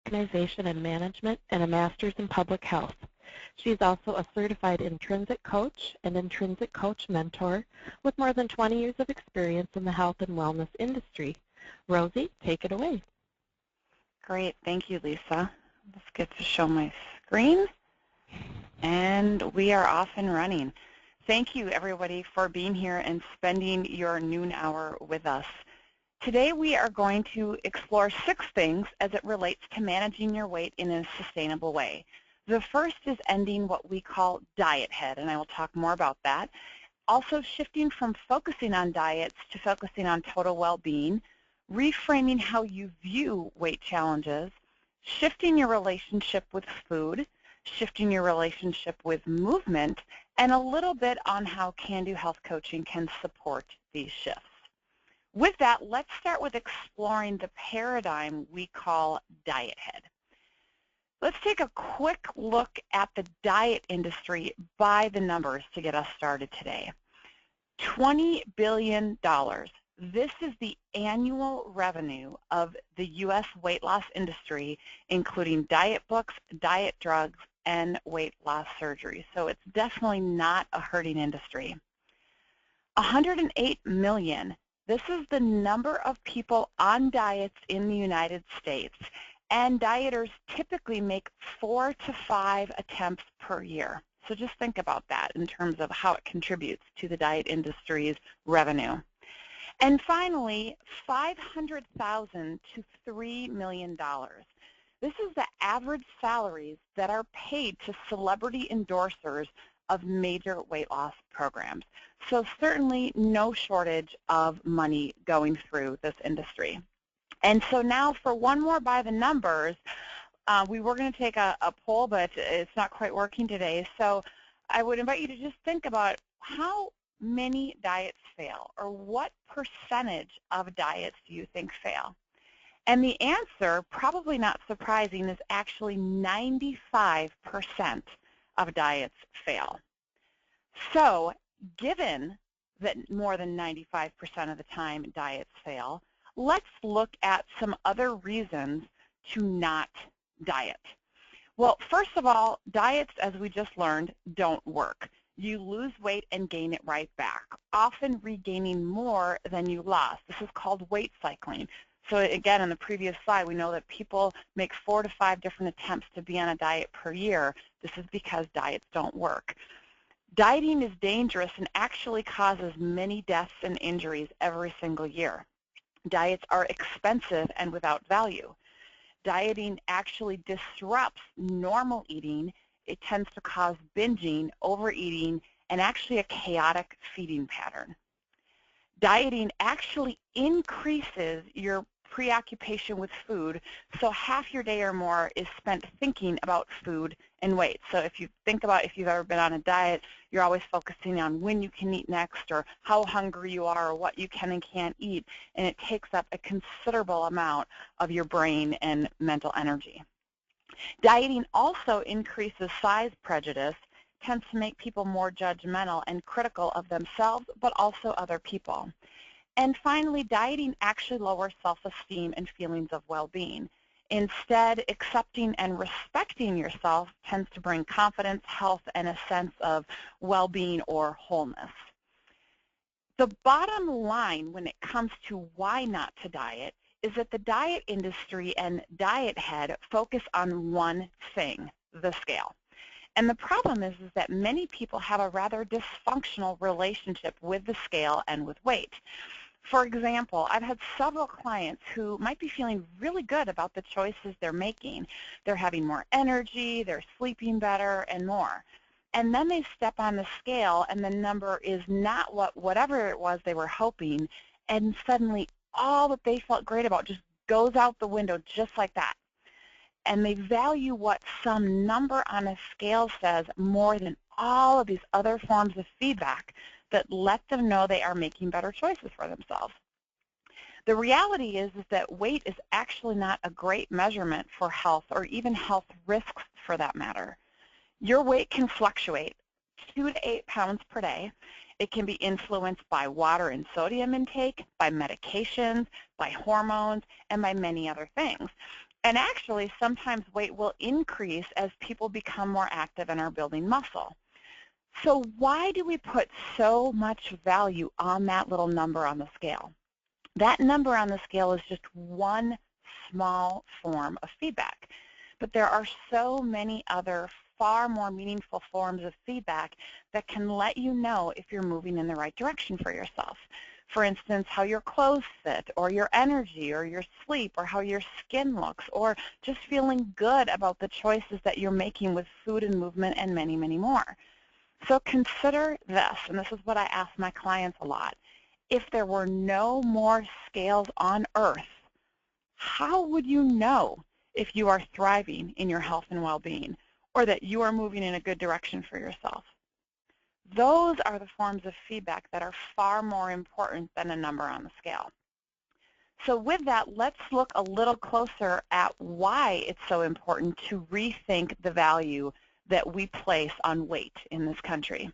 Optimization and Management and a master's in public health. She's also a certified intrinsic coach and intrinsic coach mentor with more than 20 years of experience in the health and wellness industry. Rosie, take it away. Great. Thank you, Lisa. Let's get to show my screen. And we are off and running. Thank you, everybody, for being here and spending your noon hour with us. Today we are going to explore 6 things as it relates to managing your weight in a sustainable way. The first is ending what we call diet head, and I will talk more about that. Also shifting from focusing on diets to focusing on total well-being, reframing how you view weight challenges, shifting your relationship with food, shifting your relationship with movement, and a little bit on how Can-Do Health Coaching can support these shifts. With that, let's start with exploring the paradigm we call diet head. Let's take a quick look at the diet industry by the numbers to get us started today. $20 billion. This is the annual revenue of the U.S. weight loss industry, including diet books, diet drugs, and weight loss surgery. So it's definitely not a hurting industry. 108 million. This is the number of people on diets in the United States, and dieters typically make 4 to 5 attempts per year. So just think about that in terms of how it contributes to the diet industry's revenue. And finally, $500,000 to $3 million. This is the average salaries that are paid to celebrity endorsers of major weight loss programs. So certainly no shortage of money going through this industry. And so now for one more by the numbers, we were going to take a poll, but it's not quite working today. So I would invite you to just think about how many diets fail, or what percentage of diets do you think fail? And the answer, probably not surprising, is actually 95% of diets fail. So given that more than 95% of the time diets fail, let's look at some other reasons to not diet. Well, first of all, diets, as we just learned, don't work. You lose weight and gain it right back, often regaining more than you lost. This is called weight cycling. So again, in the previous slide, we know that people make 4 to 5 different attempts to be on a diet per year. This is because diets don't work. Dieting is dangerous and actually causes many deaths and injuries every single year. Diets are expensive and without value. Dieting actually disrupts normal eating. It tends to cause binging, overeating, and actually a chaotic feeding pattern. Dieting actually increases your preoccupation with food, so half your day or more is spent thinking about food and weight. So if you think about if you've ever been on a diet, you're always focusing on when you can eat next, or how hungry you are, or what you can and can't eat, and it takes up a considerable amount of your brain and mental energy. Dieting also increases size prejudice, tends to make people more judgmental and critical of themselves, but also other people. And finally, dieting actually lowers self-esteem and feelings of well-being. Instead, accepting and respecting yourself tends to bring confidence, health, and a sense of well-being or wholeness. The bottom line when it comes to why not to diet is that the diet industry and diet head focus on one thing, the scale. And the problem is that many people have a rather dysfunctional relationship with the scale and with weight. For example, I've had several clients who might be feeling really good about the choices they're making. They're having more energy, they're sleeping better, and more. And then they step on the scale, and the number is not whatever it was they were hoping, and suddenly all that they felt great about just goes out the window just like that. And they value what some number on a scale says more than all of these other forms of feedback that let them know they are making better choices for themselves. The reality is that weight is actually not a great measurement for health, or even health risks for that matter. Your weight can fluctuate 2 to 8 pounds per day. It can be influenced by water and sodium intake, by medications, by hormones, and by many other things. And actually, sometimes weight will increase as people become more active and are building muscle. So why do we put so much value on that little number on the scale? That number on the scale is just one small form of feedback. But there are so many other far more meaningful forms of feedback that can let you know if you're moving in the right direction for yourself. For instance, how your clothes fit, or your energy, or your sleep, or how your skin looks, or just feeling good about the choices that you're making with food and movement, and many, many more. So consider this, and this is what I ask my clients a lot. If there were no more scales on Earth, how would you know if you are thriving in your health and well-being, or that you are moving in a good direction for yourself? Those are the forms of feedback that are far more important than a number on the scale. So with that, let's look a little closer at why it's so important to rethink the value that we place on weight in this country.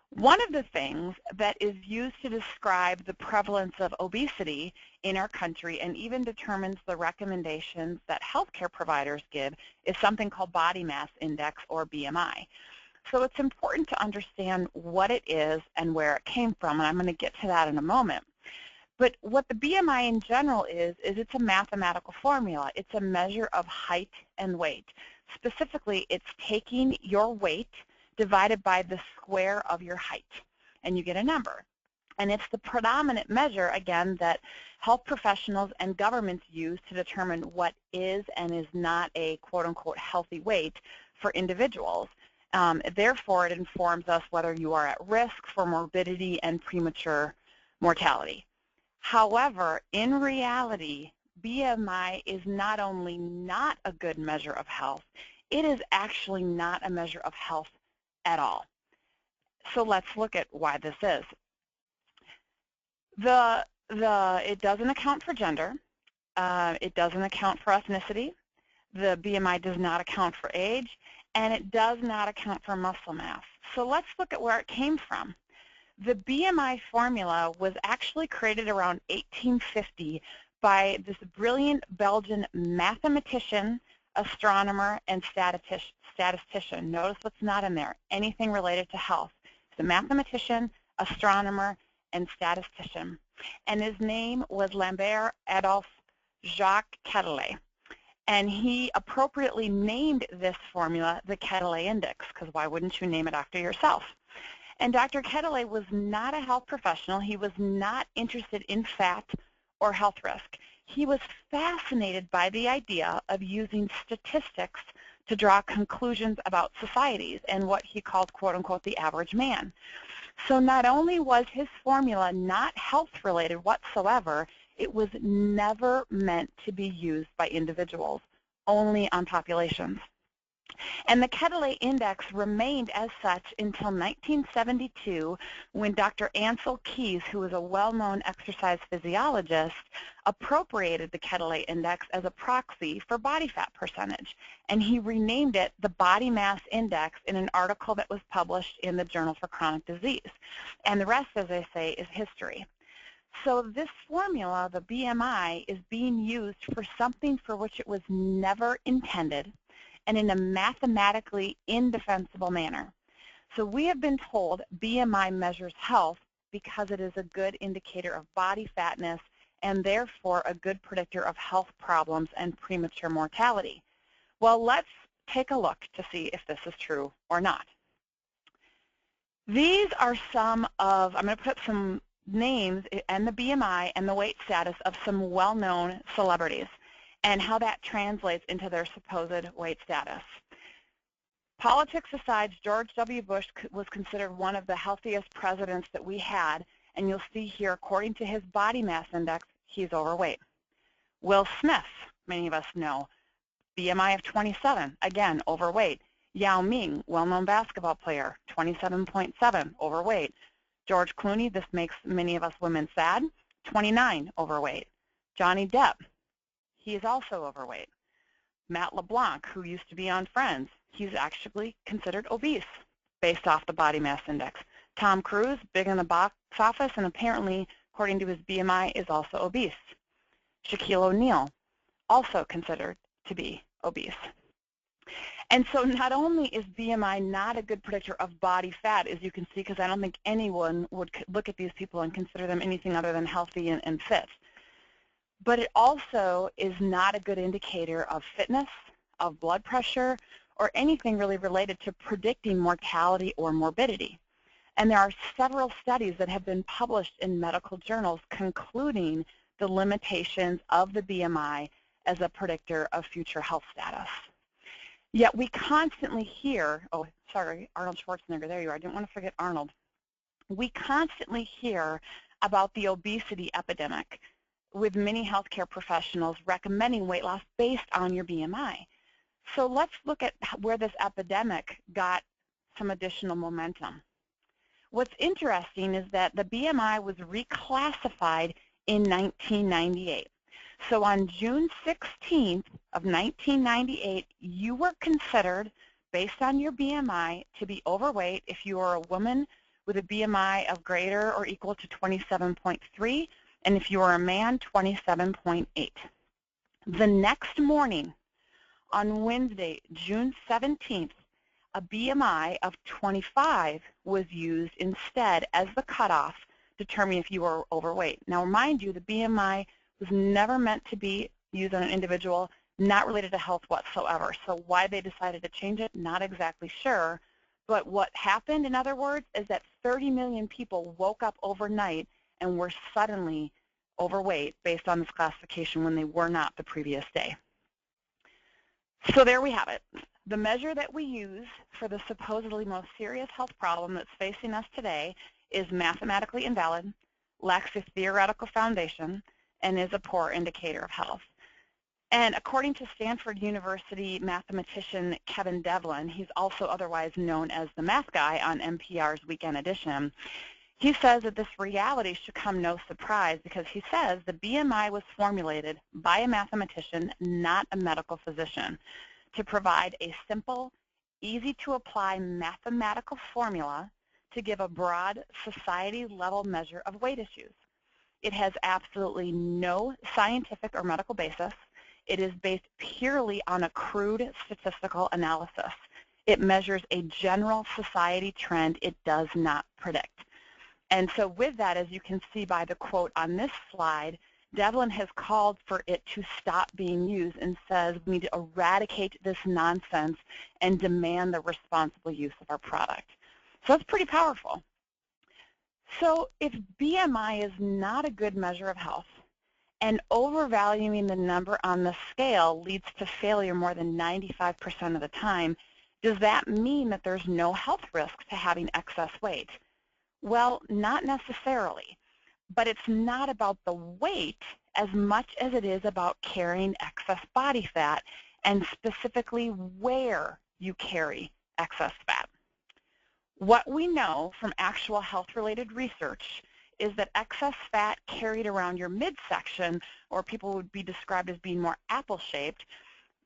One of the things that is used to describe the prevalence of obesity in our country and even determines the recommendations that healthcare providers give is something called body mass index, or BMI. So it's important to understand what it is and where it came from, and I'm going to get to that in a moment. But what the BMI in general is it's a mathematical formula. It's a measure of height and weight. Specifically, it's taking your weight divided by the square of your height, and you get a number. And it's the predominant measure, again, that health professionals and governments use to determine what is and is not a quote-unquote healthy weight for individuals. Therefore, it informs us whether you are at risk for morbidity and premature mortality. However, in reality, BMI is not only not a good measure of health, it is actually not a measure of health at all. So let's look at why this is. It doesn't account for gender. It doesn't account for ethnicity. The BMI does not account for age, and it does not account for muscle mass. So let's look at where it came from. The BMI formula was actually created around 1850 by this brilliant Belgian mathematician, astronomer, and statistician. Notice what's not in there, anything related to health. He's a mathematician, astronomer, and statistician. And his name was Lambert Adolphe Jacques Quetelet. And he appropriately named this formula the Quetelet Index, because why wouldn't you name it after yourself? And Dr. Quetelet was not a health professional. He was not interested in fat or health risk. He was fascinated by the idea of using statistics to draw conclusions about societies and what he called, quote unquote, the average man. So not only was his formula not health-related whatsoever, it was never meant to be used by individuals, only on populations. And the Quetelet Index remained as such until 1972, when Dr. Ansel Keys, who was a well-known exercise physiologist, appropriated the Quetelet Index as a proxy for body fat percentage. And he renamed it the Body Mass Index in an article that was published in the Journal for Chronic Disease. And the rest, as I say, is history. So this formula, the BMI, is being used for something for which it was never intended, and in a mathematically indefensible manner. So we have been told BMI measures health because it is a good indicator of body fatness and therefore a good predictor of health problems and premature mortality. Well, let's take a look to see if this is true or not. These are some of, I'm going to put some names and the BMI and the weight status of some well-known celebrities and how that translates into their supposed weight status. Politics aside, George W. Bush was considered one of the healthiest presidents that we had, and you'll see here, according to his body mass index, he's overweight. Will Smith, many of us know, BMI of 27, again, overweight. Yao Ming, well-known basketball player, 27.7, overweight. George Clooney, this makes many of us women sad, 29, overweight. Johnny Depp, he is also overweight. Matt LeBlanc, who used to be on Friends, he's actually considered obese based off the body mass index. Tom Cruise, big in the box office, and apparently, according to his BMI, is also obese. Shaquille O'Neal, also considered to be obese. And so not only is BMI not a good predictor of body fat, as you can see, because I don't think anyone would look at these people and consider them anything other than healthy and fit, but it also is not a good indicator of fitness, of blood pressure, or anything really related to predicting mortality or morbidity. And there are several studies that have been published in medical journals concluding the limitations of the BMI as a predictor of future health status. Yet we constantly hear, oh, sorry, Arnold Schwarzenegger, there you are, I didn't want to forget Arnold. We constantly hear about the obesity epidemic, with many healthcare professionals recommending weight loss based on your BMI. So let's look at where this epidemic got some additional momentum. What's interesting is that the BMI was reclassified in 1998. So on June 16th of 1998, you were considered, based on your BMI, to be overweight if you are a woman with a BMI of greater or equal to 27.3, and if you are a man, 27.8. The next morning, on Wednesday, June 17th, a BMI of 25 was used instead as the cutoff to determine if you were overweight. Now, mind you, the BMI was never meant to be used on an individual, not related to health whatsoever. So why they decided to change it, not exactly sure. But what happened, in other words, is that 30 million people woke up overnight and were suddenly overweight based on this classification when they were not the previous day. So there we have it. The measure that we use for the supposedly most serious health problem that's facing us today is mathematically invalid, lacks a theoretical foundation, and is a poor indicator of health. And according to Stanford University mathematician Kevin Devlin, he's also otherwise known as the math guy on NPR's Weekend Edition, he says that this reality should come no surprise because he says the BMI was formulated by a mathematician, not a medical physician, to provide a simple, easy-to-apply mathematical formula to give a broad society-level measure of weight issues. It has absolutely no scientific or medical basis. It is based purely on a crude statistical analysis. It measures a general society trend. It does not predict. And so with that, as you can see by the quote on this slide, Devlin has called for it to stop being used and says we need to eradicate this nonsense and demand the responsible use of our product. So it's pretty powerful. So if BMI is not a good measure of health, and overvaluing the number on the scale leads to failure more than 95% of the time, does that mean that there's no health risk to having excess weight? Well, not necessarily, but it's not about the weight as much as it is about carrying excess body fat, and specifically where you carry excess fat. What we know from actual health-related research is that excess fat carried around your midsection, or people would be described as being more apple-shaped,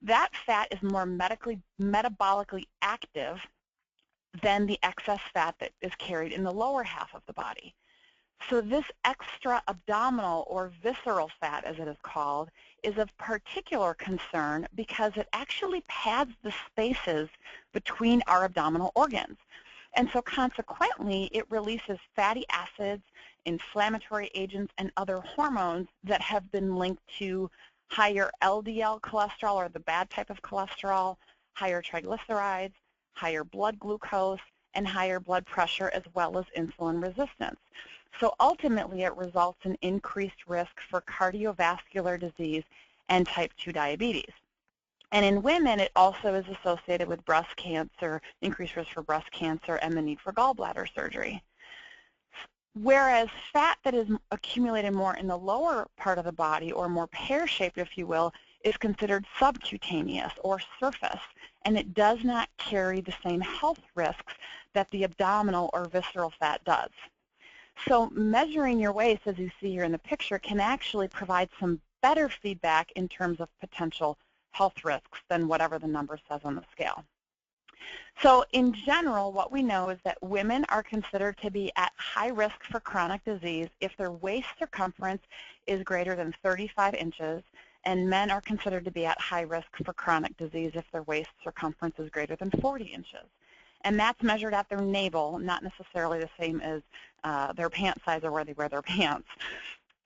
that fat is more metabolically active than the excess fat that is carried in the lower half of the body. So this extra abdominal or visceral fat, as it is called, is of particular concern because it actually pads the spaces between our abdominal organs. And so consequently, it releases fatty acids, inflammatory agents, and other hormones that have been linked to higher LDL cholesterol, or the bad type of cholesterol, higher triglycerides, higher blood glucose, and higher blood pressure, as well as insulin resistance. So ultimately, it results in increased risk for cardiovascular disease and type 2 diabetes. And in women, it also is associated with breast cancer, increased risk for breast cancer, and the need for gallbladder surgery. Whereas fat that is accumulated more in the lower part of the body, or more pear-shaped, if you will, is considered subcutaneous or surface, and it does not carry the same health risks that the abdominal or visceral fat does. So measuring your waist, as you see here in the picture, can actually provide some better feedback in terms of potential health risks than whatever the number says on the scale. So in general, what we know is that women are considered to be at high risk for chronic disease if their waist circumference is greater than 35 inches and men are considered to be at high risk for chronic disease if their waist circumference is greater than 40 inches. And that's measured at their navel, not necessarily the same as their pant size or where they wear their pants.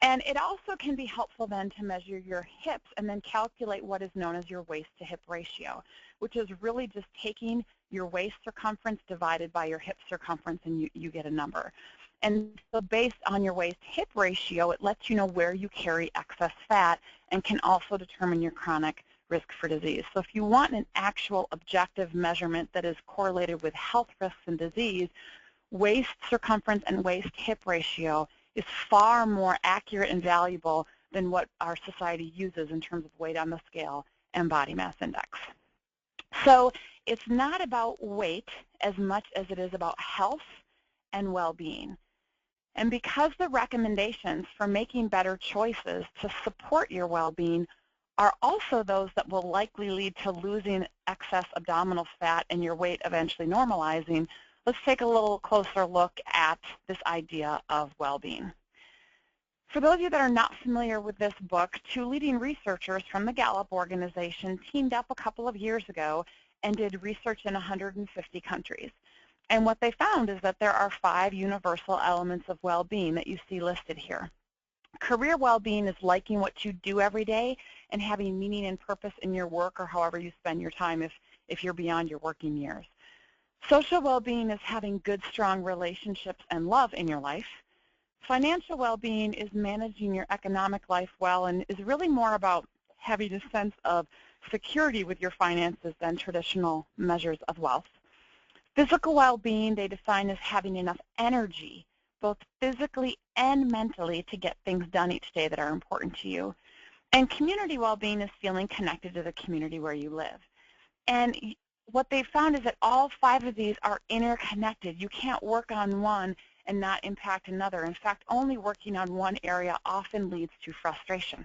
And it also can be helpful then to measure your hips and then calculate what is known as your waist-to-hip ratio, which is really just taking your waist circumference divided by your hip circumference, and you get a number. And so based on your waist-hip ratio, it lets you know where you carry excess fat and can also determine your chronic risk for disease. So if you want an actual objective measurement that is correlated with health risks and disease, waist circumference and waist-hip ratio is far more accurate and valuable than what our society uses in terms of weight on the scale and body mass index. So it's not about weight as much as it is about health and well-being. And because the recommendations for making better choices to support your well-being are also those that will likely lead to losing excess abdominal fat and your weight eventually normalizing, let's take a little closer look at this idea of well-being. For those of you that are not familiar with this book, two leading researchers from the Gallup organization teamed up a couple of years ago and did research in 150 countries. And what they found is that there are 5 universal elements of well-being that you see listed here. Career well-being is liking what you do every day and having meaning and purpose in your work or however you spend your time if you're beyond your working years. Social well-being is having good, strong relationships and love in your life. Financial well-being is managing your economic life well and is really more about having a sense of security with your finances than traditional measures of wealth. Physical well-being they define as having enough energy, both physically and mentally, to get things done each day that are important to you. And community well-being is feeling connected to the community where you live. And what they found is that all 5 of these are interconnected. You can't work on one and not impact another. In fact, only working on one area often leads to frustration.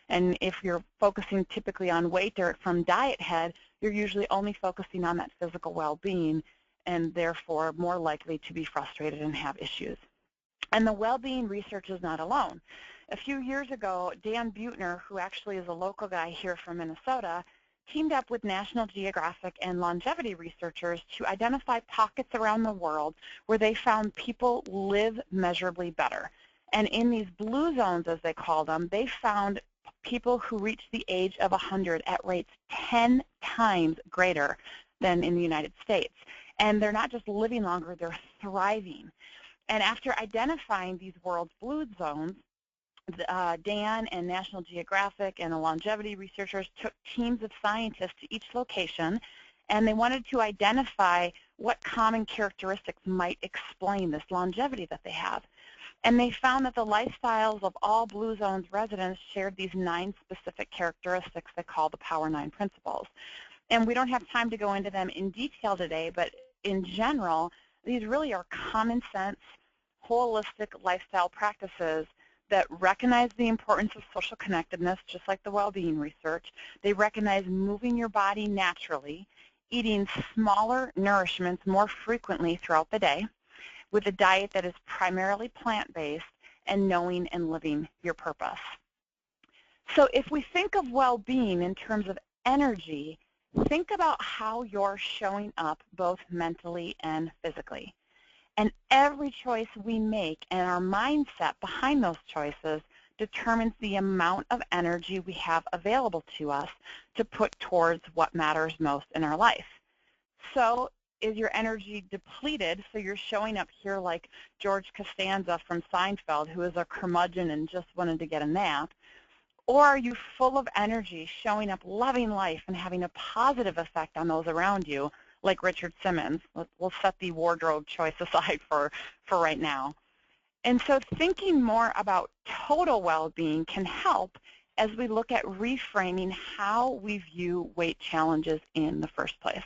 And if you're focusing typically on weight or from diet head, you're usually only focusing on that physical well-being and therefore more likely to be frustrated and have issues. And the well-being research is not alone. A few years ago, Dan Buettner, who actually is a local guy here from Minnesota, teamed up with National Geographic and longevity researchers to identify pockets around the world where they found people live measurably better. And in these blue zones, as they call them, they found people who reached the age of 100 at rates 10 times greater than in the United States. And they're not just living longer, they're thriving. And after identifying these world's blue zones, Dan and National Geographic and the longevity researchers took teams of scientists to each location, and they wanted to identify what common characteristics might explain this longevity that they have. And they found that the lifestyles of all Blue Zones residents shared these 9 specific characteristics they call the Power 9 principles. And we don't have time to go into them in detail today, but in general, these really are common sense, holistic lifestyle practices that recognize the importance of social connectedness, just like the well-being research. They recognize moving your body naturally, eating smaller nourishments more frequently throughout the day, with a diet that is primarily plant-based, and knowing and living your purpose. So if we think of well-being in terms of energy, think about how you're showing up both mentally and physically. And every choice we make and our mindset behind those choices determines the amount of energy we have available to us to put towards what matters most in our life. So is your energy depleted, so you're showing up here like George Costanza from Seinfeld, who is a curmudgeon and just wanted to get a nap? Or are you full of energy, showing up, loving life, and having a positive effect on those around you, like Richard Simmons? We'll set the wardrobe choice aside for right now. And so thinking more about total well-being can help as we look at reframing how we view weight challenges in the first place.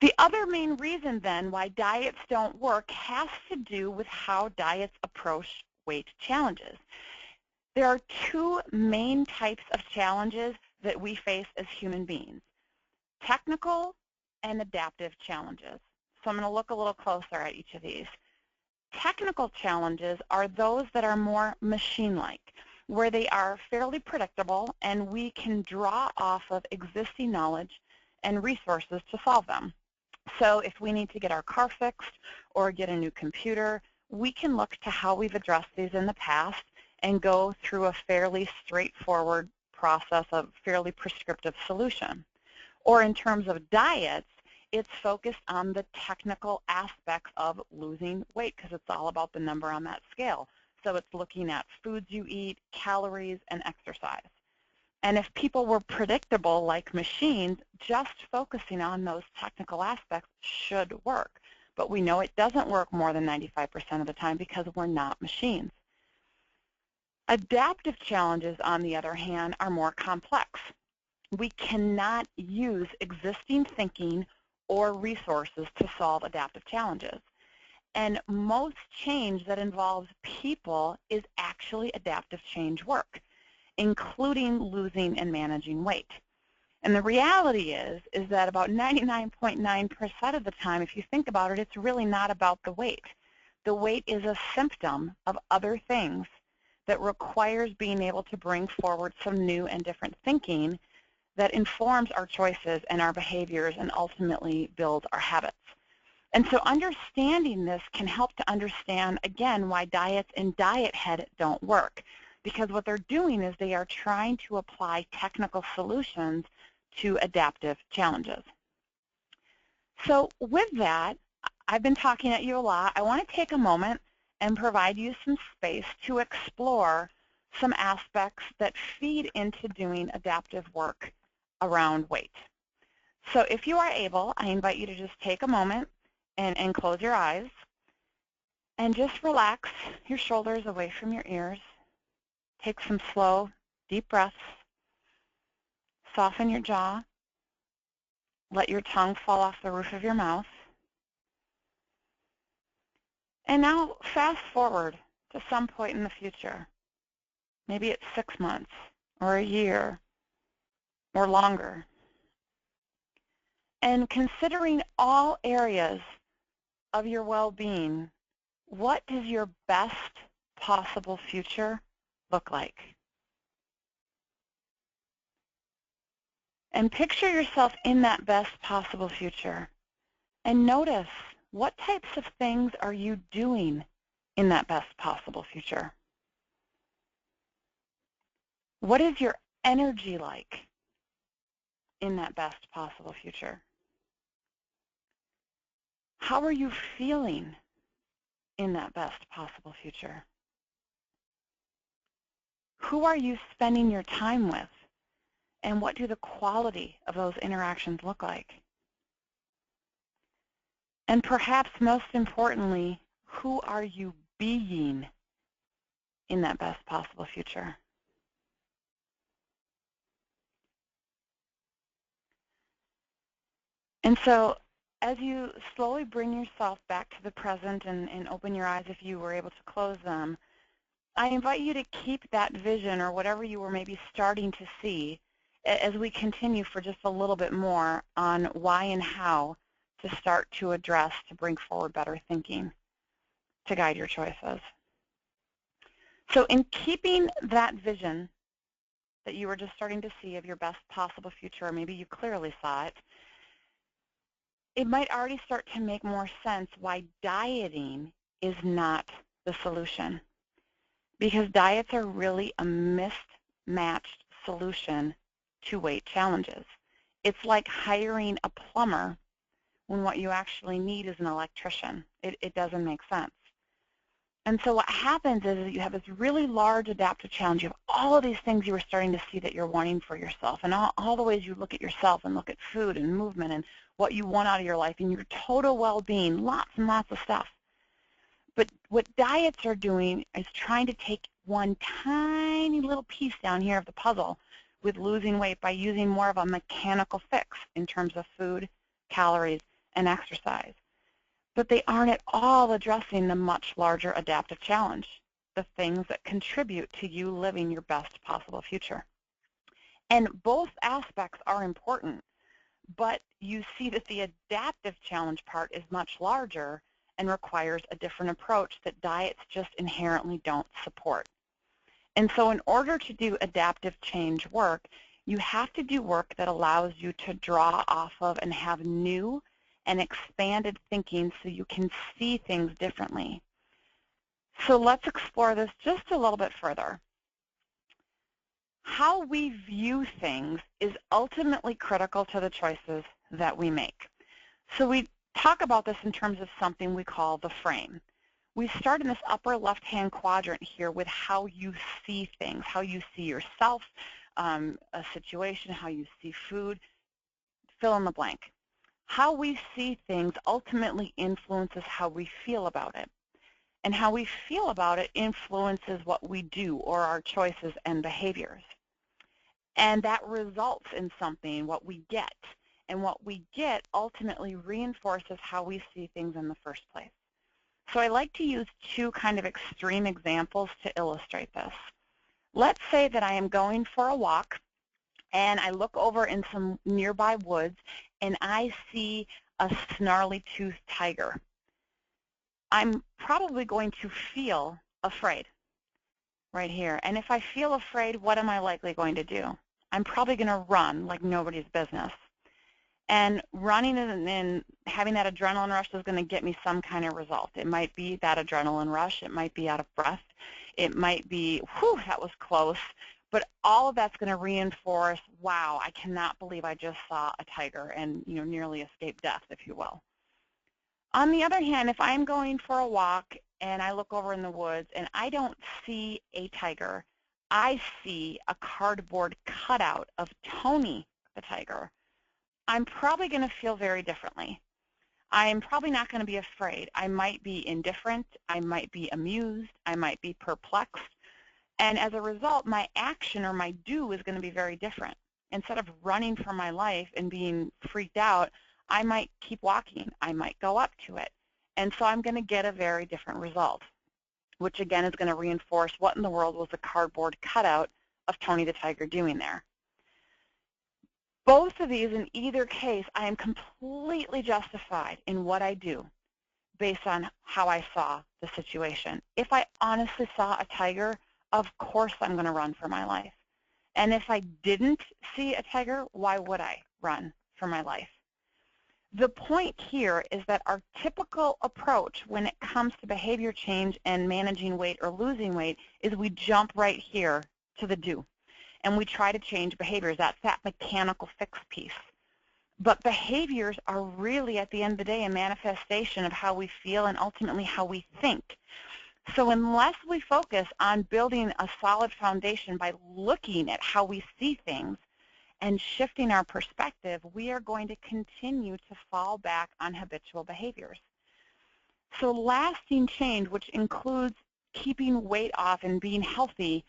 The other main reason then why diets don't work has to do with how diets approach weight challenges. There are 2 main types of challenges that we face as human beings: technical and adaptive challenges. So I'm going to look a little closer at each of these. Technical challenges are those that are more machine-like. where they are fairly predictable and we can draw off of existing knowledge and resources to solve them. So if we need to get our car fixed or get a new computer, we can look to how we've addressed these in the past and go through a fairly straightforward process of fairly prescriptive solution. Or in terms of diets, it's focused on the technical aspects of losing weight because it's all about the number on that scale. So it's looking at foods you eat, calories, and exercise. And if people were predictable like machines, just focusing on those technical aspects should work. But we know it doesn't work more than 95% of the time because we're not machines. Adaptive challenges, on the other hand, are more complex. We cannot use existing thinking or resources to solve adaptive challenges. And most change that involves people is actually adaptive change work, including losing and managing weight. And the reality is that about 99.9% of the time, if you think about it, it's really not about the weight. The weight is a symptom of other things that requires being able to bring forward some new and different thinking that informs our choices and our behaviors and ultimately builds our habits. And so understanding this can help to understand, again, why diets in diet head don't work. Because what they're doing is they are trying to apply technical solutions to adaptive challenges. So with that, I've been talking at you a lot. I want to take a moment and provide you some space to explore some aspects that feed into doing adaptive work around weight. So if you are able, I invite you to just take a moment and close your eyes and just relax your shoulders away from your ears. Take some slow, deep breaths. Soften your jaw. Let your tongue fall off the roof of your mouth. And now fast forward to some point in the future. Maybe it's 6 months or a year or longer. And considering all areas of your well-being, what does your best possible future look like? And picture yourself in that best possible future. And notice, what types of things are you doing in that best possible future? What is your energy like in that best possible future? How are you feeling in that best possible future? Who are you spending your time with? And what do the quality of those interactions look like? And perhaps most importantly, who are you being in that best possible future? And so as you slowly bring yourself back to the present and open your eyes if you were able to close them, I invite you to keep that vision or whatever you were maybe starting to see as we continue for just a little bit more on why and how to start to address, to bring forward better thinking to guide your choices. So in keeping that vision that you were just starting to see of your best possible future, or maybe you clearly saw it, it might already start to make more sense why dieting is not the solution. Because diets are really a mismatched solution to weight challenges. It's like hiring a plumber when what you actually need is an electrician. It doesn't make sense. And so what happens is that you have this really large adaptive challenge. You have all of these things you were starting to see that you're wanting for yourself, and all the ways you look at yourself and look at food and movement and what you want out of your life and your total well-being, lots and lots of stuff. But what diets are doing is trying to take one tiny little piece down here of the puzzle with losing weight by using more of a mechanical fix in terms of food, calories, and exercise. But they aren't at all addressing the much larger adaptive challenge, the things that contribute to you living your best possible future. And both aspects are important, but you see that the adaptive challenge part is much larger and requires a different approach that diets just inherently don't support. And so in order to do adaptive change work, you have to do work that allows you to draw off of and have new and expanded thinking so you can see things differently. So let's explore this just a little bit further. How we view things is ultimately critical to the choices that we make. So we talk about this in terms of something we call the frame. We start in this upper left-hand quadrant here with how you see things, how you see yourself, a situation, how you see food, fill in the blank. How we see things ultimately influences how we feel about it. And how we feel about it influences what we do or our choices and behaviors. And that results in something, what we get. And what we get ultimately reinforces how we see things in the first place. So I like to use two kind of extreme examples to illustrate this. Let's say that I am going for a walk and I look over in some nearby woods and I see a snarly-toothed tiger. I'm probably going to feel afraid right here. And if I feel afraid, what am I likely going to do? I'm probably going to run like nobody's business. And running and having that adrenaline rush is going to get me some kind of result. It might be that adrenaline rush. It might be out of breath. It might be, whew, that was close. But all of that's going to reinforce, wow, I cannot believe I just saw a tiger and nearly escaped death, if you will. On the other hand, if I'm going for a walk and I look over in the woods and I don't see a tiger, I see a cardboard cutout of Tony the tiger, I'm probably going to feel very differently. I'm probably not going to be afraid. I might be indifferent. I might be amused. I might be perplexed. And as a result, my action or my do is going to be very different. Instead of running for my life and being freaked out, I might keep walking. I might go up to it. And so I'm going to get a very different result, which again is going to reinforce what in the world was a cardboard cutout of Tony the tiger doing there. Both of these, in either case, I am completely justified in what I do based on how I saw the situation. If I honestly saw a tiger, of course I'm going to run for my life. And if I didn't see a tiger, why would I run for my life? The point here is that our typical approach when it comes to behavior change and managing weight or losing weight is we jump right here to the do. And we try to change behaviors. That's that mechanical fix piece. But behaviors are really, at the end of the day, a manifestation of how we feel and ultimately how we think. So unless we focus on building a solid foundation by looking at how we see things and shifting our perspective, we are going to continue to fall back on habitual behaviors. So lasting change, which includes keeping weight off and being healthy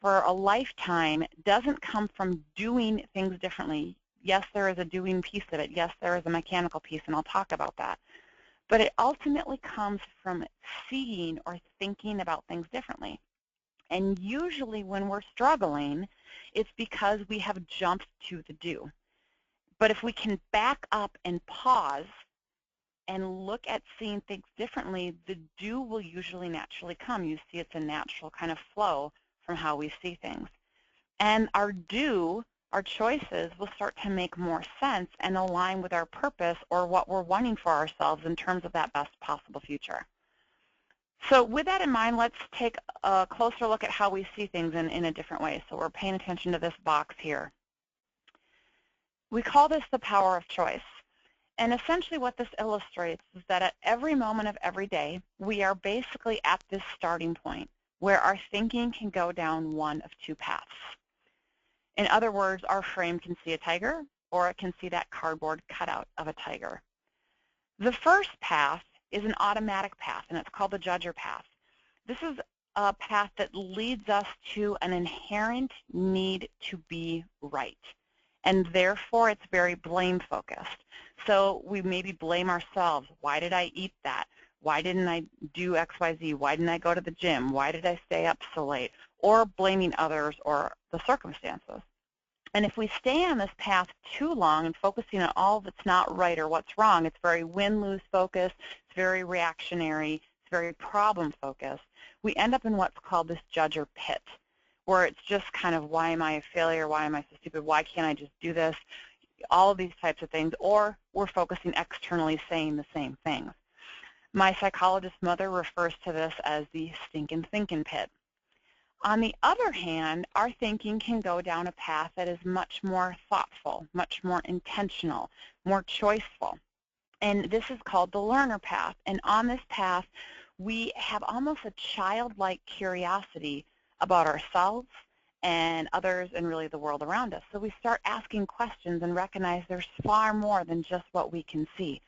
for a lifetime, doesn't come from doing things differently. Yes, there is a doing piece of it. Yes, there is a mechanical piece, and I'll talk about that. But it ultimately comes from seeing or thinking about things differently. And usually when we're struggling, it's because we have jumped to the do. But if we can back up and pause and look at seeing things differently, the do will usually naturally come. You see, it's a natural kind of flow from how we see things. And our do, our choices, will start to make more sense and align with our purpose or what we're wanting for ourselves in terms of that best possible future. So with that in mind, let's take a closer look at how we see things in a different way. So we're paying attention to this box here. We call this the power of choice. And essentially what this illustrates is that at every moment of every day, we are basically at this starting point where our thinking can go down one of two paths. In other words, our frame can see a tiger, or it can see that cardboard cutout of a tiger. The first path is an automatic path, and it's called the judger path. This is a path that leads us to an inherent need to be right, and therefore it's very blame-focused. So we maybe blame ourselves. Why did I eat that? Why didn't I do X, Y, Z? Why didn't I go to the gym? Why did I stay up so late? Or blaming others or the circumstances. And if we stay on this path too long and focusing on all that's not right or what's wrong, it's very win-lose focused, it's very reactionary, it's very problem-focused, we end up in what's called this judger pit. where it's just kind of, why am I a failure? Why am I so stupid? Why can't I just do this? All of these types of things. Or we're focusing externally saying the same things. My psychologist mother refers to this as the stinking thinking pit. On the other hand, our thinking can go down a path that is much more thoughtful, much more intentional, more choiceful. And this is called the learner path. And on this path, we have almost a childlike curiosity about ourselves and others and really the world around us. So we start asking questions and recognize there's far more than just what we can see.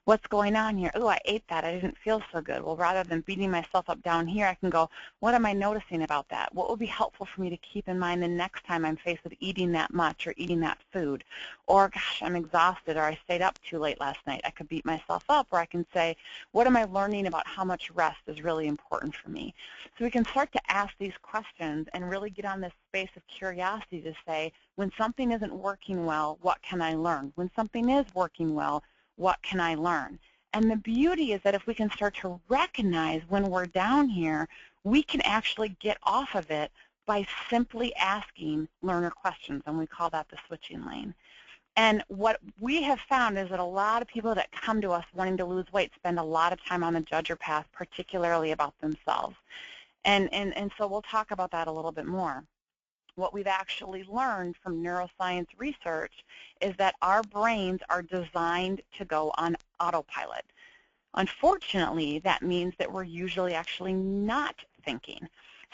What's going on here? Oh, I ate that. I didn't feel so good. Well, rather than beating myself up down here, I can go, what am I noticing about that? What would be helpful for me to keep in mind the next time I'm faced with eating that much or eating that food? Or, gosh, I'm exhausted, or I stayed up too late last night. I could beat myself up, or I can say, what am I learning about how much rest is really important for me? So we can start to ask these questions and really get on this space of curiosity to say, when something isn't working well, what can I learn? When something is working well, what can I learn? And the beauty is that if we can start to recognize when we're down here, we can actually get off of it by simply asking learner questions, and we call that the switching lane. And what we have found is that a lot of people that come to us wanting to lose weight spend a lot of time on the judger path, particularly about themselves. And so we'll talk about that a little bit more. What we've actually learned from neuroscience research is that our brains are designed to go on autopilot. Unfortunately, that means that we're usually actually not thinking.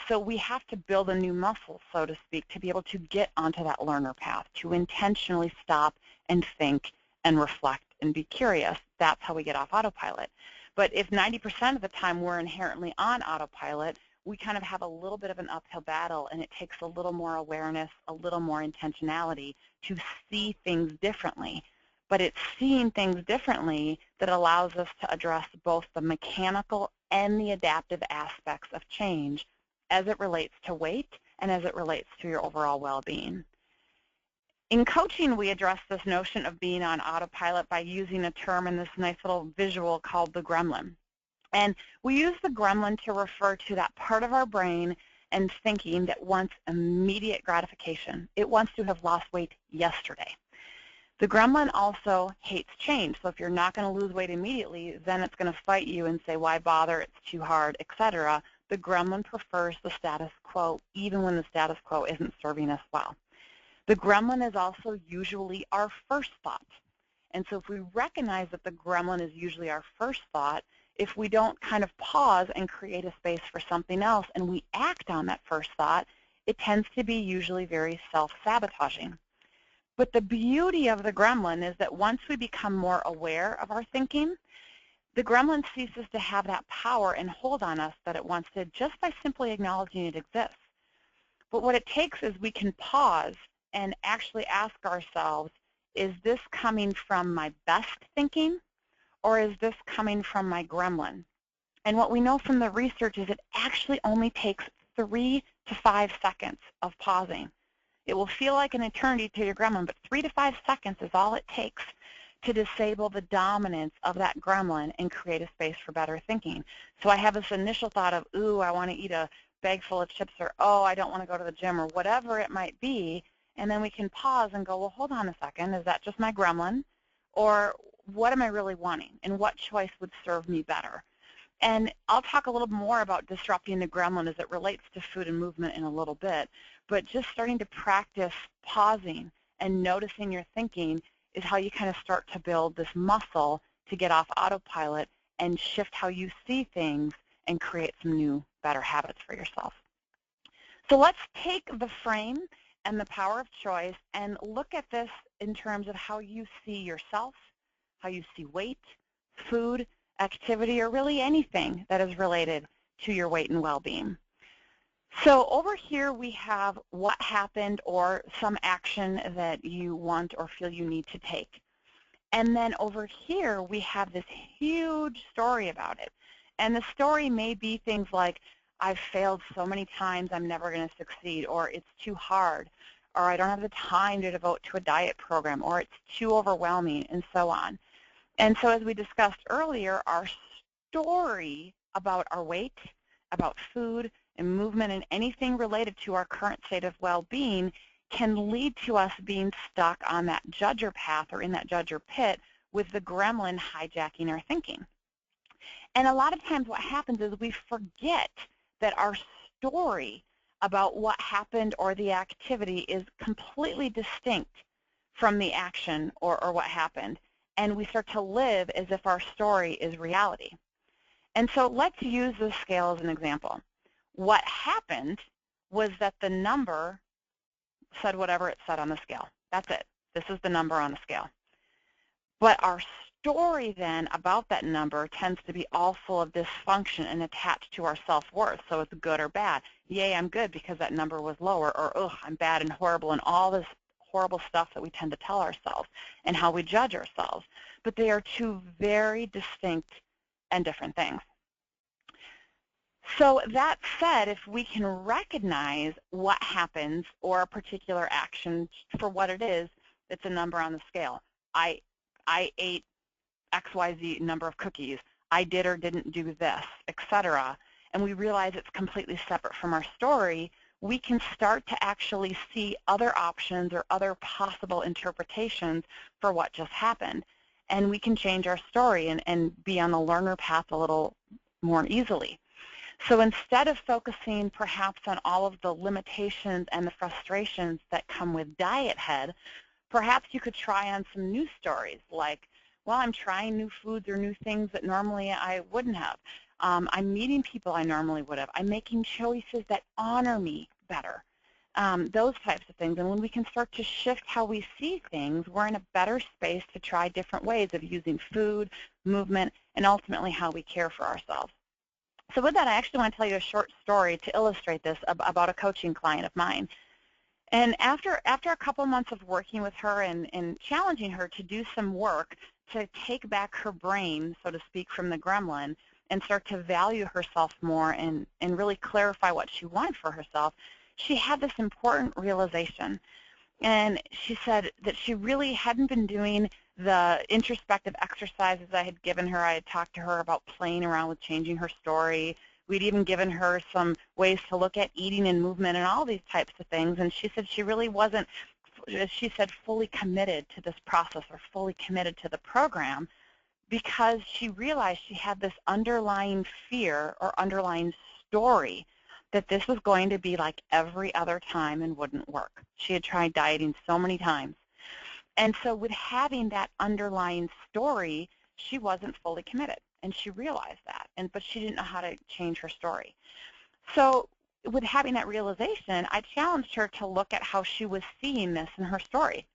So we have to build a new muscle, so to speak, to be able to get onto that learner path, to intentionally stop and think and reflect and be curious. That's how we get off autopilot. But if 90% of the time we're inherently on autopilot, we kind of have a little bit of an uphill battle, and it takes a little more awareness, a little more intentionality to see things differently. But it's seeing things differently that allows us to address both the mechanical and the adaptive aspects of change as it relates to weight and as it relates to your overall well-being. In coaching, we address this notion of being on autopilot by using a term in this nice little visual called the gremlin. And we use the gremlin to refer to that part of our brain and thinking that wants immediate gratification. It wants to have lost weight yesterday. The gremlin also hates change. So if you're not going to lose weight immediately, then it's going to fight you and say, why bother? It's too hard, etc. The gremlin prefers the status quo, even when the status quo isn't serving us well. The gremlin is also usually our first thought. And so if we recognize that the gremlin is usually our first thought, if we don't kind of pause and create a space for something else and we act on that first thought, it tends to be usually very self-sabotaging. But the beauty of the gremlin is that once we become more aware of our thinking, the gremlin ceases to have that power and hold on us that it once did just by simply acknowledging it exists. But what it takes is we can pause and actually ask ourselves, is this coming from my best thinking, or is this coming from my gremlin? And what we know from the research is it actually only takes 3 to 5 seconds of pausing. It will feel like an eternity to your gremlin, but 3 to 5 seconds is all it takes to disable the dominance of that gremlin and create a space for better thinking. So I have this initial thought of, ooh, I want to eat a bag full of chips, or oh, I don't want to go to the gym, or whatever it might be, and then we can pause and go, well, hold on a second, is that just my gremlin? Or what am I really wanting, and what choice would serve me better? And I'll talk a little more about disrupting the gremlin as it relates to food and movement in a little bit, but just starting to practice pausing and noticing your thinking is how you kind of start to build this muscle to get off autopilot and shift how you see things and create some new, better habits for yourself. So let's take the frame and the power of choice and look at this in terms of how you see yourself, how you see weight, food, activity, or really anything that is related to your weight and well-being. So over here we have what happened or some action that you want or feel you need to take. And then over here we have this huge story about it. And the story may be things like, I've failed so many times I'm never going to succeed, or it's too hard, or I don't have the time to devote to a diet program, or it's too overwhelming, and so on. And so as we discussed earlier, our story about our weight, about food, and movement and anything related to our current state of well-being can lead to us being stuck on that judger path or in that judger pit with the gremlin hijacking our thinking. And a lot of times what happens is we forget that our story about what happened or the activity is completely distinct from the action or what happened. And we start to live as if our story is reality. And so let's use this scale as an example. What happened was that the number said whatever it said on the scale. That's it. This is the number on the scale. But our story then about that number tends to be all full of dysfunction and attached to our self-worth. So it's good or bad. Yay, I'm good because that number was lower, or ugh, I'm bad and horrible, and all this horrible stuff that we tend to tell ourselves and how we judge ourselves. But they are two very distinct and different things. So that said, if we can recognize what happens or a particular action for what it is, it's a number on the scale. I ate XYZ number of cookies. I did or didn't do this, etc. And we realize it's completely separate from our story, we can start to actually see other options or other possible interpretations for what just happened. And we can change our story and be on the learner path a little more easily. So instead of focusing perhaps on all of the limitations and the frustrations that come with diet head, perhaps you could try on some new stories like, well, I'm trying new foods or new things that normally I wouldn't have. I'm meeting people I normally would have. I'm making choices that honor me better. Those types of things. And when we can start to shift how we see things, we're in a better space to try different ways of using food, movement, and ultimately how we care for ourselves. So with that, I actually want to tell you a short story to illustrate this about a coaching client of mine. And after a couple months of working with her and challenging her to do some work to take back her brain, so to speak, from the gremlin and start to value herself more and really clarify what she wanted for herself, she had this important realization. And she said that she really hadn't been doing the introspective exercises I had given her. I had talked to her about playing around with changing her story. We'd even given her some ways to look at eating and movement and all these types of things. And she said she really wasn't, as she said, fully committed to this process or fully committed to the program because she realized she had this underlying fear or underlying story that this was going to be like every other time and wouldn't work. She had tried dieting so many times. And so with having that underlying story, she wasn't fully committed, and she realized that, but she didn't know how to change her story. So with having that realization, I challenged her to look at how she was seeing this in her story.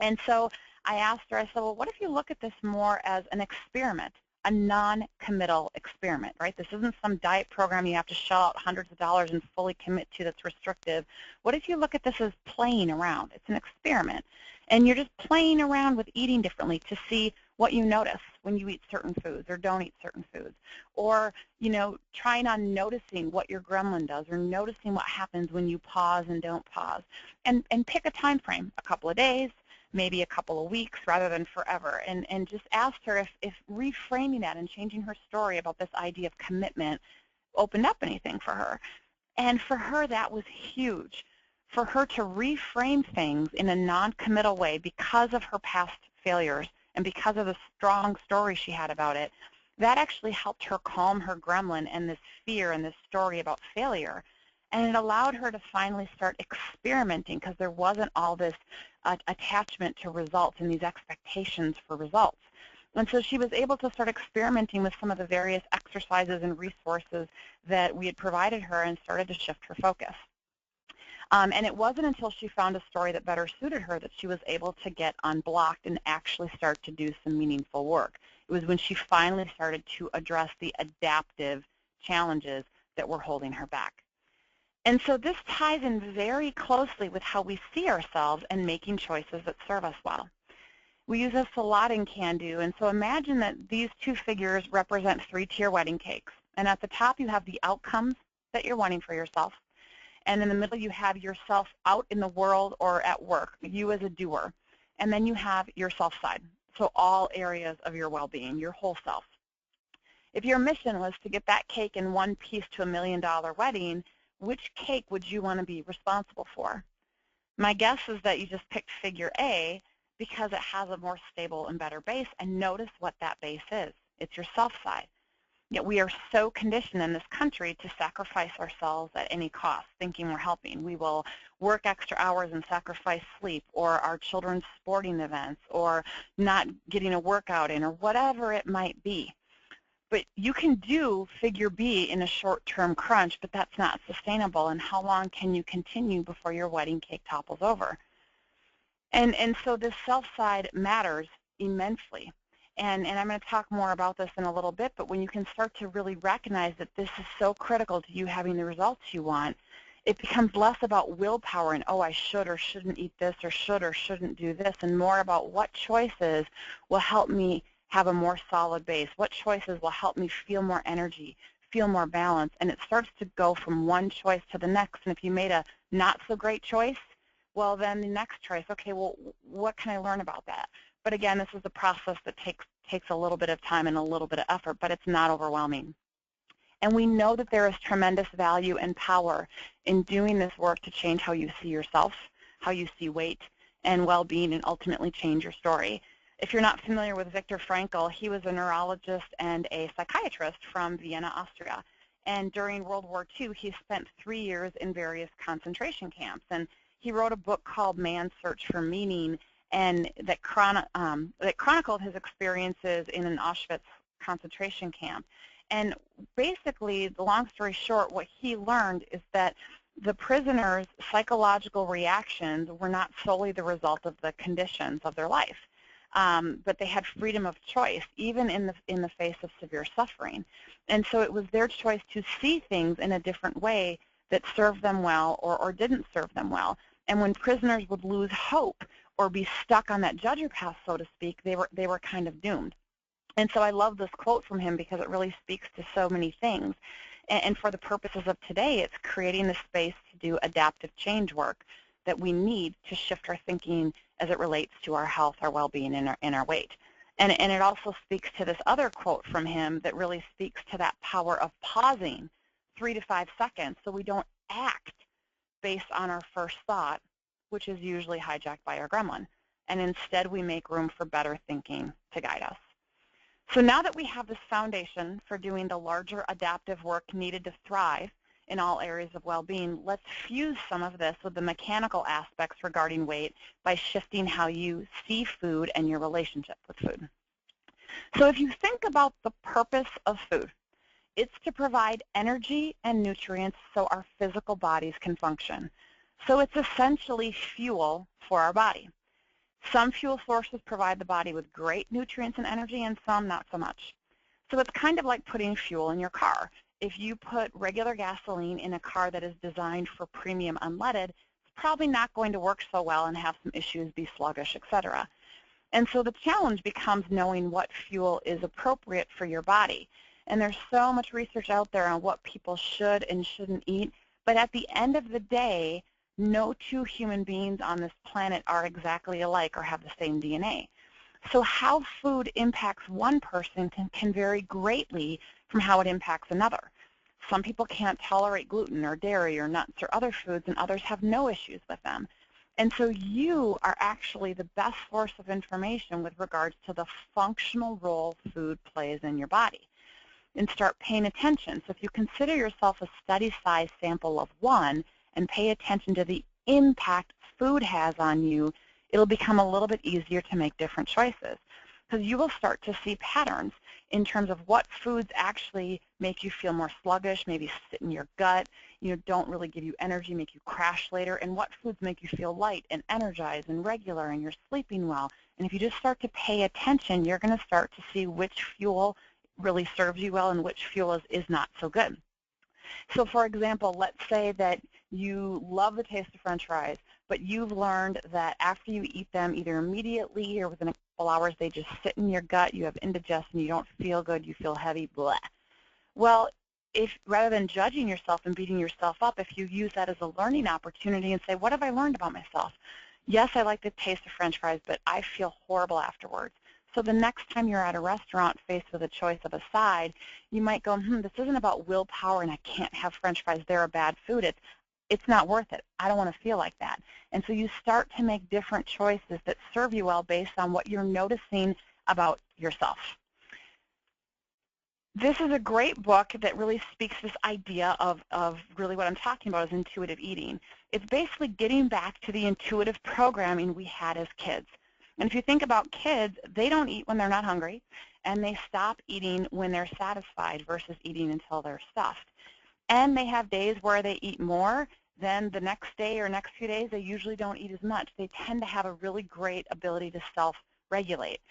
And so I asked her, I said, well, what if you look at this more as an experiment, a non-committal experiment, right? This isn't some diet program you have to shell out hundreds of dollars and fully commit to that's restrictive. What if you look at this as playing around? It's an experiment. And you're just playing around with eating differently to see what you notice when you eat certain foods or don't eat certain foods. Or, you know, trying on noticing what your gremlin does or noticing what happens when you pause and don't pause. And pick a time frame, a couple of days, maybe a couple of weeks rather than forever, and just asked her if reframing that and changing her story about this idea of commitment opened up anything for her. And for her, that was huge. For her to reframe things in a non-committal way because of her past failures and because of the strong story she had about it, that actually helped her calm her gremlin and this fear and this story about failure. And it allowed her to finally start experimenting because there wasn't all this attachment to results and these expectations for results. And so she was able to start experimenting with some of the various exercises and resources that we had provided her and started to shift her focus. And it wasn't until she found a story that better suited her that she was able to get unblocked and actually start to do some meaningful work. It was when she finally started to address the adaptive challenges that were holding her back. And so this ties in very closely with how we see ourselves and making choices that serve us well. We use this a lot in Can Do, and so imagine that these two figures represent three-tier wedding cakes. And at the top you have the outcomes that you're wanting for yourself. And in the middle you have yourself out in the world or at work, you as a doer. And then you have your self side, so all areas of your well-being, your whole self. If your mission was to get that cake in one piece to $1 million wedding, which cake would you want to be responsible for? My guess is that you just picked figure A because it has a more stable and better base, and notice what that base is. It's your self side. Yet we are so conditioned in this country to sacrifice ourselves at any cost, thinking we're helping. We will work extra hours and sacrifice sleep or our children's sporting events or not getting a workout in or whatever it might be. But you can do figure B in a short-term crunch, but that's not sustainable. And how long can you continue before your wedding cake topples over? And so this self side matters immensely. And I'm going to talk more about this in a little bit, but when you can start to really recognize that this is so critical to you having the results you want, it becomes less about willpower and, oh, I should or shouldn't eat this or shouldn't do this, and more about what choices will help me have a more solid base, what choices will help me feel more energy, feel more balance, and it starts to go from one choice to the next. And if you made a not so great choice, well, then the next choice, okay, well, what can I learn about that? But again, this is a process that takes a little bit of time and a little bit of effort, but it's not overwhelming. And we know that there is tremendous value and power in doing this work to change how you see yourself, how you see weight and well-being, and ultimately change your story. If you're not familiar with Viktor Frankl, he was a neurologist and a psychiatrist from Vienna, Austria. And during World War II, he spent 3 years in various concentration camps. And he wrote a book called Man's Search for Meaning, and that chronicled his experiences in an Auschwitz concentration camp. And basically, the long story short, what he learned is that the prisoners' psychological reactions were not solely the result of the conditions of their life, but they had freedom of choice, even in the face of severe suffering. And so it was their choice to see things in a different way that served them well or didn't serve them well. And when prisoners would lose hope or be stuck on that judger path, so to speak, they were kind of doomed. And so I love this quote from him because it really speaks to so many things. And for the purposes of today, it's creating the space to do adaptive change work that we need to shift our thinking as it relates to our health, our well-being, and our weight. And it also speaks to this other quote from him that really speaks to that power of pausing 3 to 5 seconds so we don't act based on our first thought, which is usually hijacked by our gremlin. And instead, we make room for better thinking to guide us. So now that we have this foundation for doing the larger adaptive work needed to thrive in all areas of well-being, let's fuse some of this with the mechanical aspects regarding weight by shifting how you see food and your relationship with food. So if you think about the purpose of food, it's to provide energy and nutrients so our physical bodies can function. So it's essentially fuel for our body. Some fuel sources provide the body with great nutrients and energy, and some not so much. So it's kind of like putting fuel in your car. If you put regular gasoline in a car that is designed for premium unleaded, it's probably not going to work so well and have some issues, be sluggish, etc. And so the challenge becomes knowing what fuel is appropriate for your body. And there's so much research out there on what people should and shouldn't eat, but at the end of the day, no two human beings on this planet are exactly alike or have the same DNA. So how food impacts one person can vary greatly from how it impacts another. Some people can't tolerate gluten or dairy or nuts or other foods, and others have no issues with them. And so you are actually the best source of information with regards to the functional role food plays in your body. And start paying attention. So if you consider yourself a study-size sample of 1 and pay attention to the impact food has on you, it'll become a little bit easier to make different choices. Because you will start to see patterns in terms of what foods actually make you feel more sluggish, maybe sit in your gut, don't really give you energy, make you crash later, and what foods make you feel light and energized and regular and you're sleeping well. And if you just start to pay attention, you're going to start to see which fuel really serves you well and which fuel is not so good. So for example, let's say that you love the taste of French fries, but you've learned that after you eat them, either immediately or within a couple hours, they just sit in your gut, you have indigestion, you don't feel good, you feel heavy, blah. Well, if rather than judging yourself and beating yourself up, if you use that as a learning opportunity and say, what have I learned about myself? Yes, I like the taste of French fries, but I feel horrible afterwards. So the next time you're at a restaurant faced with a choice of a side, you might go, this isn't about willpower and I can't have French fries. They're a bad food. It's not worth it. I don't want to feel like that. And so you start to make different choices that serve you well based on what you're noticing about yourself. This is a great book that really speaks to this idea of really what I'm talking about is intuitive eating. It's basically getting back to the intuitive programming we had as kids. And if you think about kids, they don't eat when they're not hungry, and they stop eating when they're satisfied versus eating until they're stuffed. And they have days where they eat more, then the next day or next few days they usually don't eat as much. They tend to have a really great ability to self-regulate.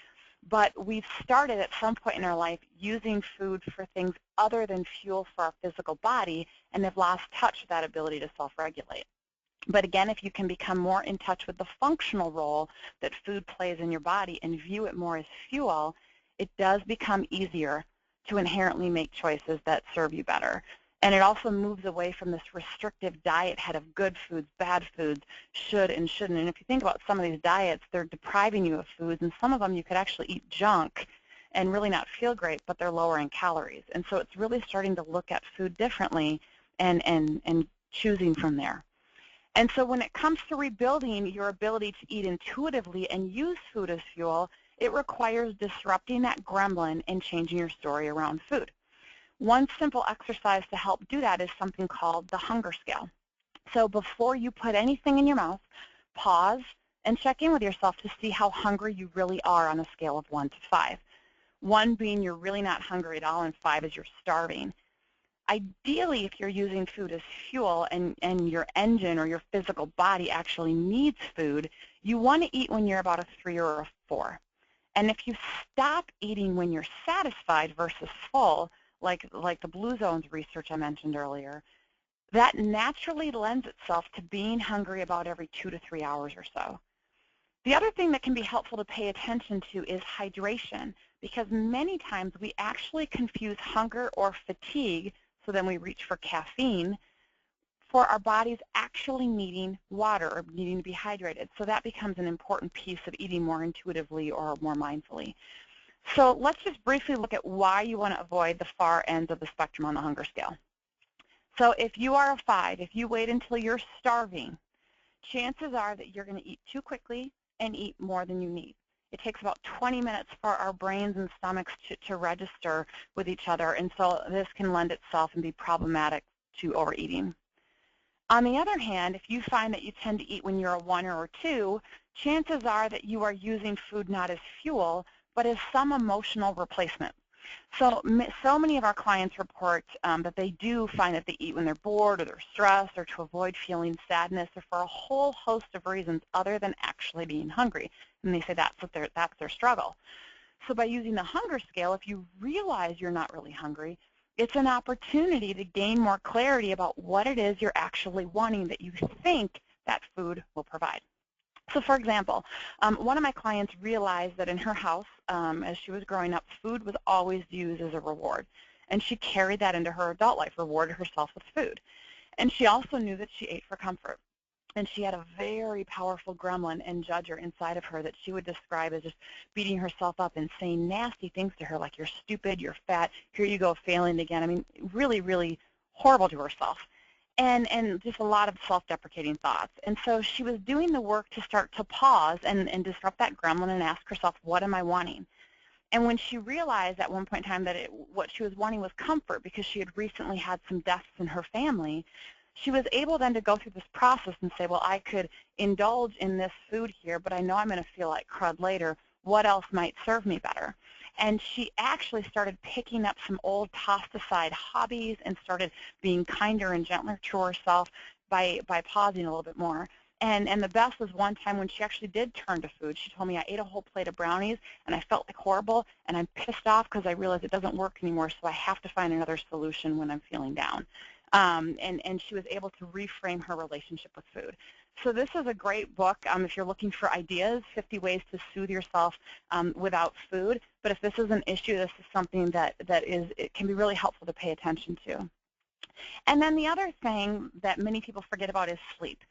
But we've started at some point in our life using food for things other than fuel for our physical body and have lost touch with that ability to self-regulate. But again, if you can become more in touch with the functional role that food plays in your body and view it more as fuel, it does become easier to inherently make choices that serve you better. And it also moves away from this restrictive diet head of good foods, bad foods, should and shouldn't. And if you think about some of these diets, they're depriving you of foods, and some of them you could actually eat junk and really not feel great, but they're lower in calories. And so it's really starting to look at food differently and choosing from there. And so when it comes to rebuilding your ability to eat intuitively and use food as fuel, it requires disrupting that gremlin and changing your story around food. One simple exercise to help do that is something called the hunger scale. So before you put anything in your mouth, pause and check in with yourself to see how hungry you really are on a scale of 1 to 5. 1 being you're really not hungry at all, and 5 is you're starving. Ideally, if you're using food as fuel and your engine or your physical body actually needs food, you want to eat when you're about a 3 or a 4. And if you stop eating when you're satisfied versus full, like the Blue Zones research I mentioned earlier, that naturally lends itself to being hungry about every 2 to 3 hours or so. The other thing that can be helpful to pay attention to is hydration, because many times we actually confuse hunger or fatigue, so then we reach for caffeine, for our bodies actually needing water or needing to be hydrated. So that becomes an important piece of eating more intuitively or more mindfully. So let's just briefly look at why you want to avoid the far ends of the spectrum on the hunger scale. So if you are a 5, if you wait until you're starving, chances are that you're going to eat too quickly and eat more than you need. It takes about 20 minutes for our brains and stomachs to register with each other, and so this can lend itself and be problematic to overeating. On the other hand, if you find that you tend to eat when you're a 1 or a 2, chances are that you are using food not as fuel, but as some emotional replacement. So many of our clients report that they do find that they eat when they're bored or they're stressed or to avoid feeling sadness or for a whole host of reasons other than actually being hungry. And they say that's their struggle. So by using the hunger scale, if you realize you're not really hungry, it's an opportunity to gain more clarity about what it is you're actually wanting that you think that food will provide. So for example, one of my clients realized that in her house, as she was growing up, food was always used as a reward. And she carried that into her adult life, rewarded herself with food. And she also knew that she ate for comfort. And she had a very powerful gremlin and judger inside of her that she would describe as just beating herself up and saying nasty things to her, like you're stupid, you're fat, here you go failing again. I mean, really, really horrible to herself. And just a lot of self-deprecating thoughts. And so she was doing the work to start to pause and disrupt that gremlin and ask herself, what am I wanting? And when she realized at one point in time that what she was wanting was comfort because she had recently had some deaths in her family, she was able then to go through this process and say, well, I could indulge in this food here, but I know I'm going to feel like crud later. What else might serve me better? And she actually started picking up some old tossed-aside hobbies and started being kinder and gentler to herself by pausing a little bit more. And the best was one time when she actually did turn to food. She told me, I ate a whole plate of brownies, and I felt like horrible, and I'm pissed off because I realized it doesn't work anymore, so I have to find another solution when I'm feeling down. And she was able to reframe her relationship with food. So this is a great book if you're looking for ideas, 50 ways to soothe yourself without food. But if this is an issue, this is something it can be really helpful to pay attention to. And then the other thing that many people forget about is sleep.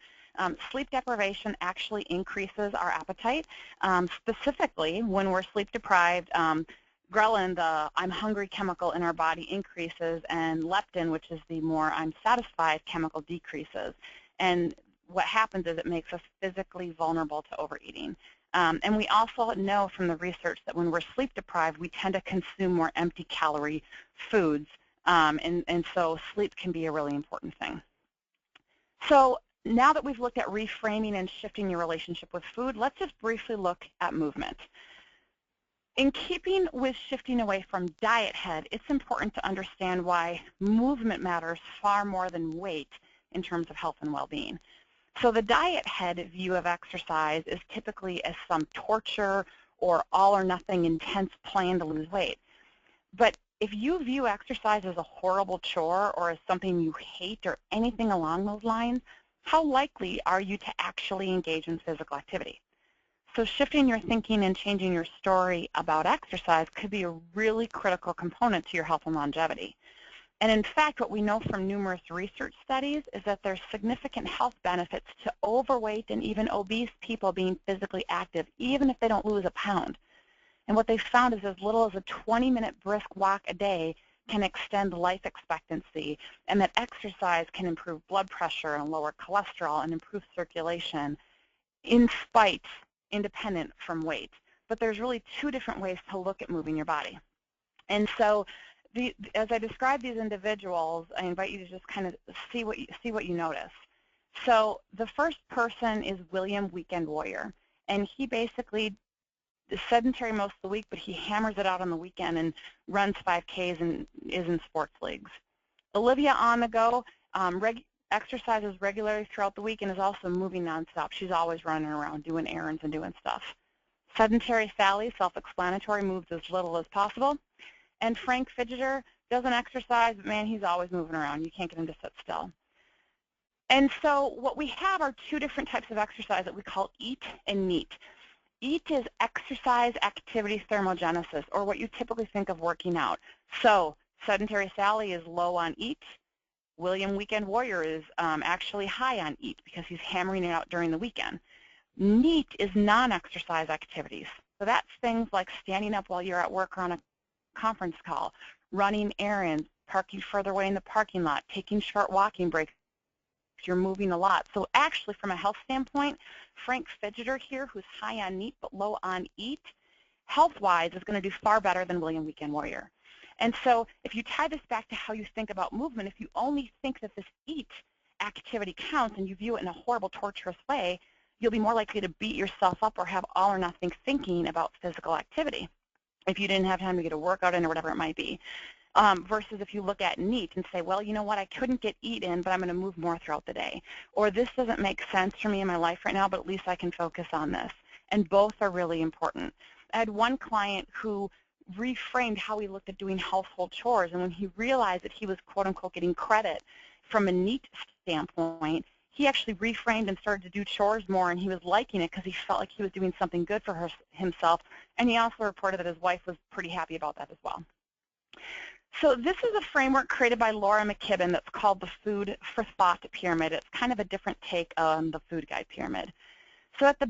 Sleep deprivation actually increases our appetite. Specifically, when we're sleep deprived, ghrelin, the I'm hungry chemical in our body, increases, and leptin, which is the more I'm satisfied chemical, decreases. And what happens is it makes us physically vulnerable to overeating. And we also know from the research that when we're sleep deprived, we tend to consume more empty calorie foods, and so sleep can be a really important thing. So now that we've looked at reframing and shifting your relationship with food, let's just briefly look at movement. In keeping with shifting away from diet head, it's important to understand why movement matters far more than weight in terms of health and well-being. So the diet head view of exercise is typically as some torture or all or nothing intense plan to lose weight. But if you view exercise as a horrible chore or as something you hate or anything along those lines, how likely are you to actually engage in physical activity? So shifting your thinking and changing your story about exercise could be a really critical component to your health and longevity. And in fact, what we know from numerous research studies is that there's significant health benefits to overweight and even obese people being physically active, even if they don't lose a pound. And what they found is as little as a 20-minute brisk walk a day can extend life expectancy, and that exercise can improve blood pressure and lower cholesterol and improve circulation independent from weight. But there's really two different ways to look at moving your body. And so as I describe these individuals, I invite you to just kind of see what you notice. So the first person is William Weekend Warrior, and he basically is sedentary most of the week, but he hammers it out on the weekend and runs 5Ks and is in sports leagues. Olivia on the go exercises regularly throughout the week and is also moving nonstop. She's always running around doing errands and doing stuff. Sedentary Sally, self-explanatory, moves as little as possible. And Frank Fidgeter doesn't exercise, but man, he's always moving around. You can't get him to sit still. And so what we have are two different types of exercise that we call EAT and NEAT. EAT is exercise activity thermogenesis, or what you typically think of working out. So Sedentary Sally is low on EAT. William Weekend Warrior is actually high on EAT because he's hammering it out during the weekend. NEAT is non-exercise activities. So that's things like standing up while you're at work or on a conference call, running errands, parking further away in the parking lot, taking short walking breaks. You're moving a lot. So actually, from a health standpoint, Frank Fidgeter here, who's high on NEAT but low on EAT, health-wise is going to do far better than William Weekend Warrior. And so if you tie this back to how you think about movement, if you only think that this EAT activity counts and you view it in a horrible, torturous way, you'll be more likely to beat yourself up or have all or nothing thinking about physical activity if you didn't have time to get a workout in or whatever it might be. Versus if you look at NEAT and say, well, you know what, I couldn't get EAT in, but I'm going to move more throughout the day. Or this doesn't make sense for me in my life right now, but at least I can focus on this. And both are really important. I had one client who reframed how he looked at doing household chores, and when he realized that he was, quote unquote, getting credit from a NEAT standpoint, he actually reframed and started to do chores more, and he was liking it because he felt like he was doing something good for himself, and he also reported that his wife was pretty happy about that as well. So this is a framework created by Laura McKibben that's called the Food for Thought Pyramid. It's kind of a different take on the Food Guide Pyramid. So at the